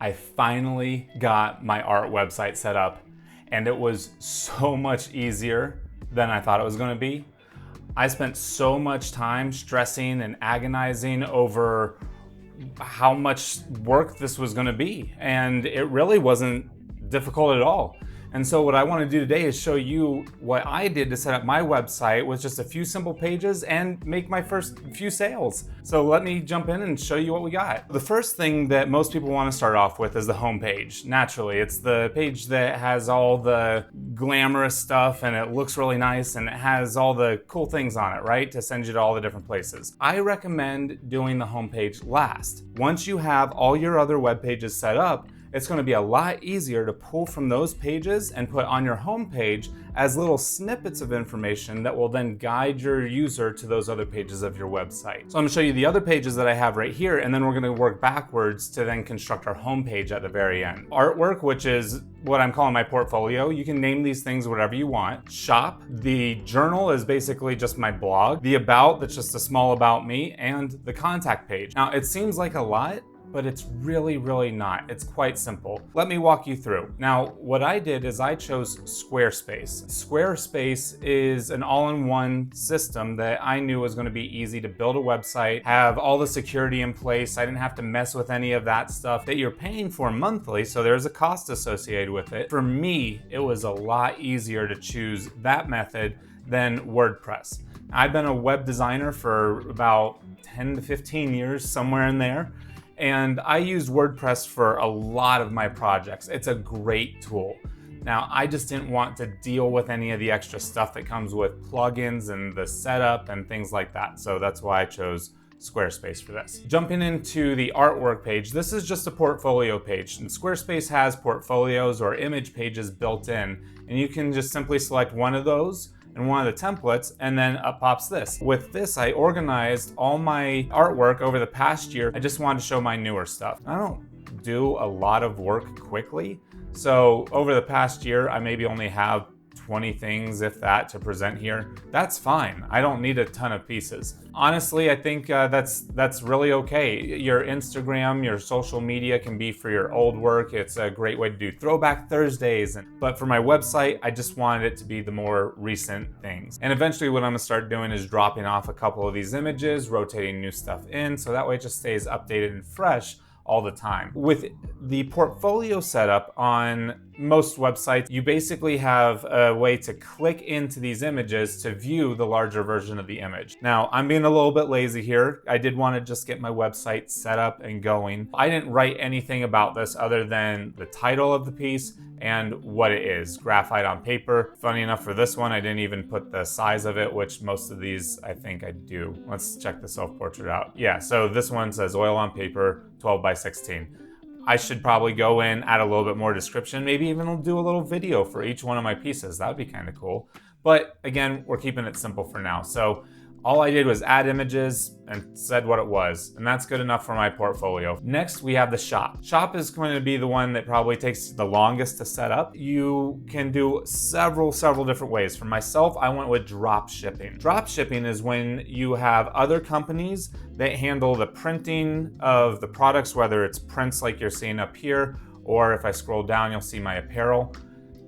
I finally got my art website set up, and it was so much easier than I thought it was gonna be. I spent so much time stressing and agonizing over how much work this was gonna be, and it really wasn't difficult at all. And so what I want to do today is show you what I did to set up my website with just a few simple pages and make my first few sales. So let me jump in and show you what we got. The first thing that most people want to start off with is the home page. Naturally, it's the page that has all the glamorous stuff and it looks really nice and it has all the cool things on it, right? To send you to all the different places. I recommend doing the home page last. Once you have all your other web pages set up, it's going to be a lot easier to pull from those pages and put on your home page as little snippets of information that will then guide your user to those other pages of your website. So I'm going to show you the other pages that I have right here, and then we're going to work backwards to then construct our home page at the very end. Artwork, which is what I'm calling my portfolio. You can name these things whatever you want. Shop. The journal is basically just my blog. The about, that's just a small about me, and the contact page. Now, it seems like a lot, but it's really not. It's quite simple. Let me walk you through. Now, what I did is I chose Squarespace. Squarespace is an all-in-one system that I knew was going to be easy to build a website, have all the security in place. I didn't have to mess with any of that stuff that you're paying for monthly, so there's a cost associated with it. For me, it was a lot easier to choose that method than WordPress. I've been a web designer for about 10 to 15 years, somewhere in there. And I used WordPress for a lot of my projects. It's a great tool. Now, I just didn't want to deal with any of the extra stuff that comes with plugins and the setup and things like that. So that's why I chose Squarespace for this. Jumping into the artwork page, this is just a portfolio page. And Squarespace has portfolios or image pages built in, and you can just simply select one of those and one of the templates, and then up pops this. With this, I organized all my artwork over the past year. I just wanted to show my newer stuff. I don't do a lot of work quickly, so over the past year, I maybe only have 20 things, if that, to present here. That's fine. I don't need a ton of pieces. Honestly, I think that's really okay. Your Instagram, your social media can be for your old work. It's a great way to do Throwback Thursdays. But for my website, I just wanted it to be the more recent things. And eventually what I'm gonna start doing is dropping off a couple of these images, rotating new stuff in, so that way it just stays updated and fresh all the time. With the portfolio setup on most websites, you basically have a way to click into these images to view the larger version of the image. Now, I'm being a little bit lazy here. I did want to just get my website set up and going. I didn't write anything about this other than the title of the piece and what it is, graphite on paper. Funny enough, for this one, I didn't even put the size of it, which most of these, I think I do. Let's check the self-portrait out. Yeah, so this one says oil on paper, 12 by 16. I should probably go in, add a little bit more description, maybe even do a little video for each one of my pieces. That would be kind of cool. But again, we're keeping it simple for now. So all I did was add images and said what it was, and that's good enough for my portfolio. Next, we have the shop. Shop is going to be the one that probably takes the longest to set up. You can do several different ways. For myself, I went with drop shipping. Drop shipping is when you have other companies that handle the printing of the products, whether it's prints like you're seeing up here, or if I scroll down, you'll see my apparel.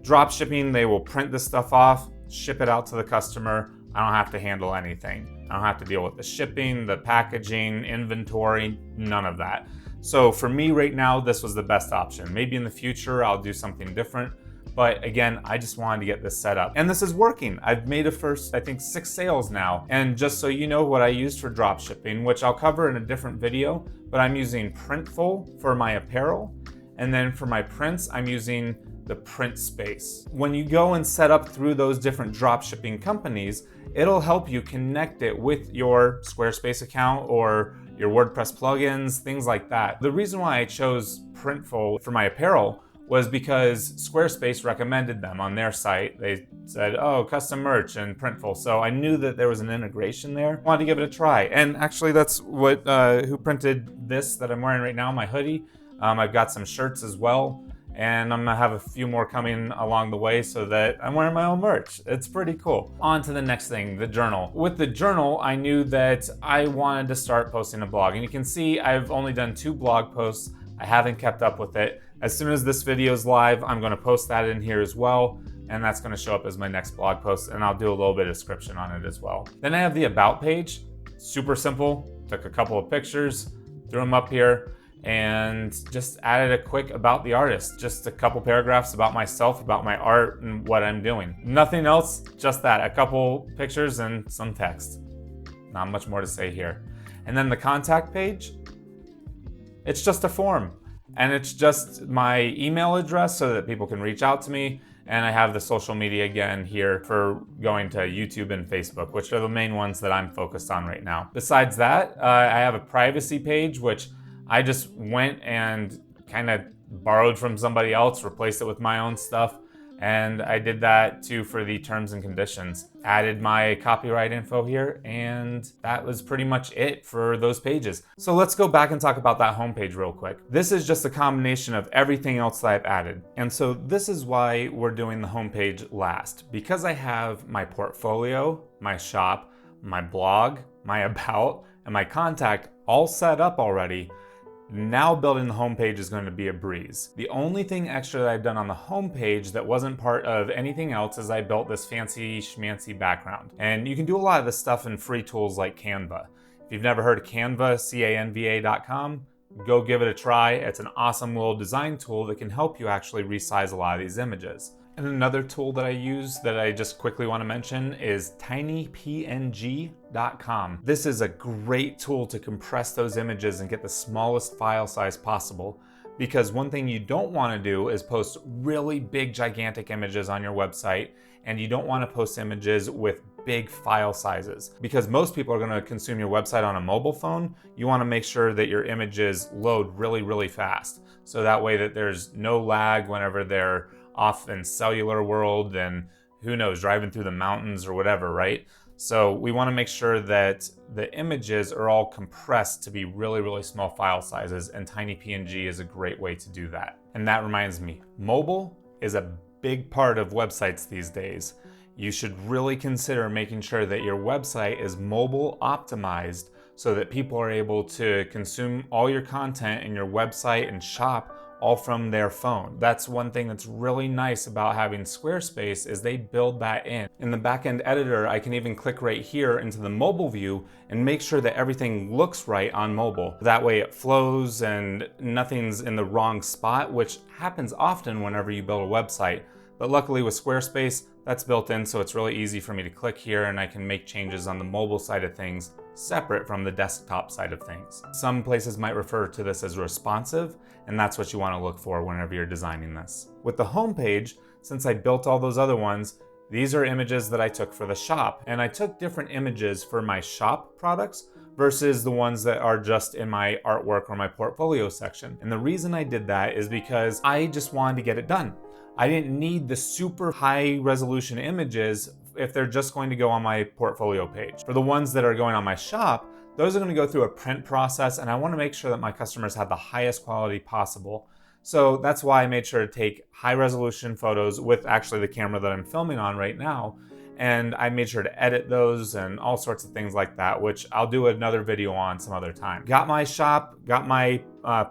Drop shipping, they will print this stuff off, ship it out to the customer. I don't have to handle anything. I don't have to deal with the shipping, the packaging, inventory, none of that. So for me right now, this was the best option. Maybe in the future, I'll do something different. But again, I just wanted to get this set up. And this is working. I've made a first, I think, 6 sales now. And just so you know what I used for drop shipping, which I'll cover in a different video, but I'm using Printful for my apparel. And then for my prints, I'm using the Print Space. When you go and set up through those different drop shipping companies, it'll help you connect it with your Squarespace account or your WordPress plugins, things like that. The reason why I chose Printful for my apparel was because Squarespace recommended them on their site. They said, oh, custom merch and Printful. So I knew that there was an integration there. I wanted to give it a try. And actually that's what who printed this that I'm wearing right now, my hoodie. I've got some shirts as well. And I'm gonna have a few more coming along the way so that I'm wearing my own merch. It's pretty cool. On to the next thing, the journal. With the journal, I knew that I wanted to start posting a blog. And you can see I've only done 2 blog posts, I haven't kept up with it. As soon as this video is live, I'm gonna post that in here as well, and that's gonna show up as my next blog post, and I'll do a little bit of description on it as well. Then I have the About page. Super simple. Took a couple of pictures, threw them up here, and just added a quick about the artist. Just a couple paragraphs about myself, about my art, and what I'm doing. Nothing else, just that. A couple pictures and some text. Not much more to say here. And then the contact page, it's just a form. And it's just my email address so that people can reach out to me. And I have the social media again here for going to YouTube and Facebook, which are the main ones that I'm focused on right now. Besides that, I have a privacy page, which I just went and kind of borrowed from somebody else, replaced it with my own stuff. And I did that too for the terms and conditions. Added my copyright info here, and that was pretty much it for those pages. So let's go back and talk about that homepage real quick. This is just a combination of everything else that I've added. And so this is why we're doing the homepage last. Because I have my portfolio, my shop, my blog, my about, and my contact all set up already. Now building the homepage is going to be a breeze. The only thing extra that I've done on the homepage that wasn't part of anything else is I built this fancy schmancy background. And you can do a lot of this stuff in free tools like Canva. If you've never heard of Canva, canva.com, go give it a try. It's an awesome little design tool that can help you actually resize a lot of these images. And another tool that I use that I just quickly want to mention is tinypng.com. This is a great tool to compress those images and get the smallest file size possible, because one thing you don't want to do is post really big, gigantic images on your website, and you don't want to post images with big file sizes. Because most people are going to consume your website on a mobile phone, you want to make sure that your images load really, really fast. So that way that there's no lag whenever they're off in cellular world and who knows, driving through the mountains or whatever, right? So we want to make sure that the images are all compressed to be really, really small file sizes, and TinyPNG is a great way to do that. And that reminds me, mobile is a big part of websites these days. You should really consider making sure that your website is mobile optimized so that people are able to consume all your content in your website and shop all from their phone. That's one thing that's really nice about having Squarespace is they build that in. In the backend editor, I can even click right here into the mobile view and make sure that everything looks right on mobile. That way it flows and nothing's in the wrong spot, which happens often whenever you build a website. But luckily with Squarespace, that's built in, so it's really easy for me to click here and I can make changes on the mobile side of things separate from the desktop side of things. Some places might refer to this as responsive, and that's what you want to look for whenever you're designing this. With the home page, since I built all those other ones, these are images that I took for the shop. And I took different images for my shop products versus the ones that are just in my artwork or my portfolio section. And the reason I did that is because I just wanted to get it done. I didn't need the super high resolution images if they're just going to go on my portfolio page. For the ones that are going on my shop, those are going to go through a print process, and I want to make sure that my customers have the highest quality possible. So that's why I made sure to take high resolution photos with actually the camera that I'm filming on right now. And I made sure to edit those and all sorts of things like that, which I'll do another video on some other time. Got my shop, got my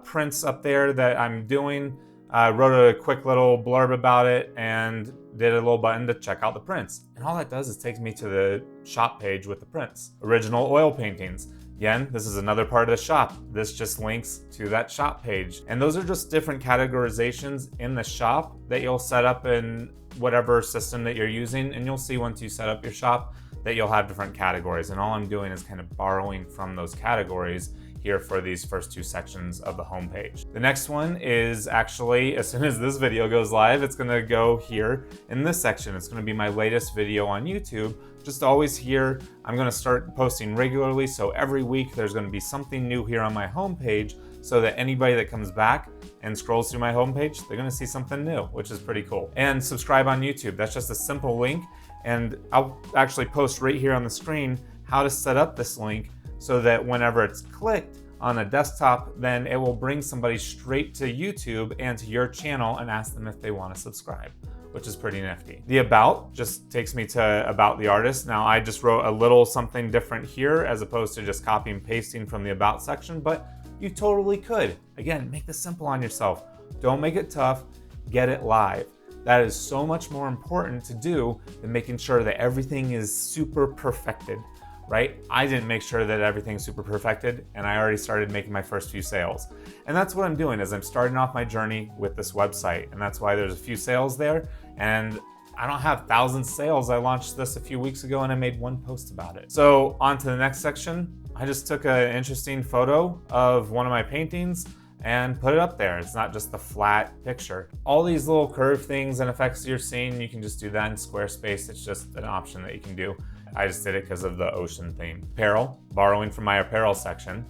prints up there that I'm doing. Wrote a quick little blurb about it and did a little button to check out the prints. And all that does is takes me to the shop page with the prints. Original oil paintings. Again, this is another part of the shop. This just links to that shop page. And those are just different categorizations in the shop that you'll set up in whatever system that you're using. And you'll see once you set up your shop that you'll have different categories. And all I'm doing is kind of borrowing from those categories here for these first two sections of the homepage. The next one is actually, as soon as this video goes live, it's gonna go here in this section. It's gonna be my latest video on YouTube. Just always here, I'm gonna start posting regularly, so every week there's gonna be something new here on my homepage so that anybody that comes back and scrolls through my homepage, they're gonna see something new, which is pretty cool. And subscribe on YouTube, that's just a simple link, and I'll actually post right here on the screen how to set up this link so that whenever it's clicked on a desktop, then it will bring somebody straight to YouTube and to your channel and ask them if they want to subscribe, which is pretty nifty. The about just takes me to about the artist. Now I just wrote a little something different here as opposed to just copy and pasting from the about section, but You totally could. Again, make this simple on yourself. Don't make it tough, get it live. That is so much more important to do than making sure that everything is super perfected, right? I didn't make sure that everything's super perfected, and I already started making my first few sales. And that's what I'm doing, is I'm starting off my journey with this website, and that's why there's a few sales there, and I don't have thousands of sales. I launched this a few weeks ago and I made one post about it. So on to the next section. I just took an interesting photo of one of my paintings and put it up there. It's not just a flat picture. All these little curve things and effects you're seeing, you can just do that in Squarespace. It's just an option that you can do. I just did it because of the ocean theme. Apparel, borrowing from my apparel section.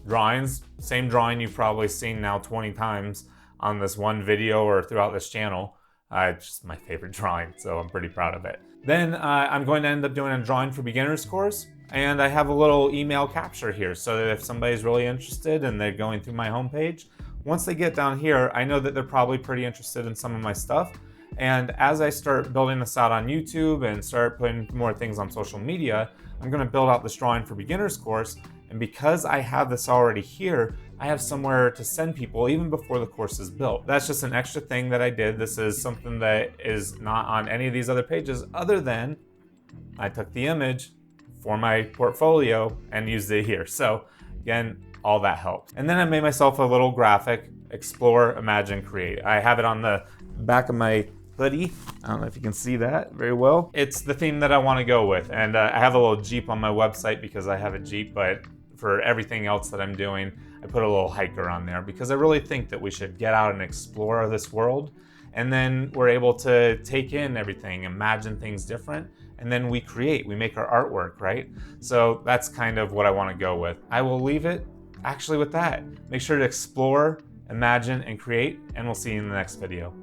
Drawings, same drawing you've probably seen now 20 times on this one video or throughout this channel. It's just my favorite drawing, so I'm pretty proud of it. Then I'm going to end up doing a drawing for beginners course, and I have a little email capture here so that if somebody's really interested and they're going through my homepage, once they get down here, I know that they're probably pretty interested in some of my stuff. And as I start building this out on YouTube and start putting more things on social media, I'm going to build out this drawing for beginners course. And because I have this already here, I have somewhere to send people even before the course is built. That's just an extra thing that I did. This is something that is not on any of these other pages, other than I took the image for my portfolio and used it here. So again, all that helped. And then I made myself a little graphic, explore, imagine, create. I have it on the back of my hoodie. I don't know if you can see that very well. It's the theme that I want to go with. And I have a little Jeep on my website because I have a Jeep, but for everything else that I'm doing, I put a little hiker on there because I really think that we should get out and explore this world. And then we're able to take in everything, imagine things different, and then we create, we make our artwork, right? So that's kind of what I want to go with. I will leave it actually with that. Make sure to explore, imagine, and create, and we'll see you in the next video.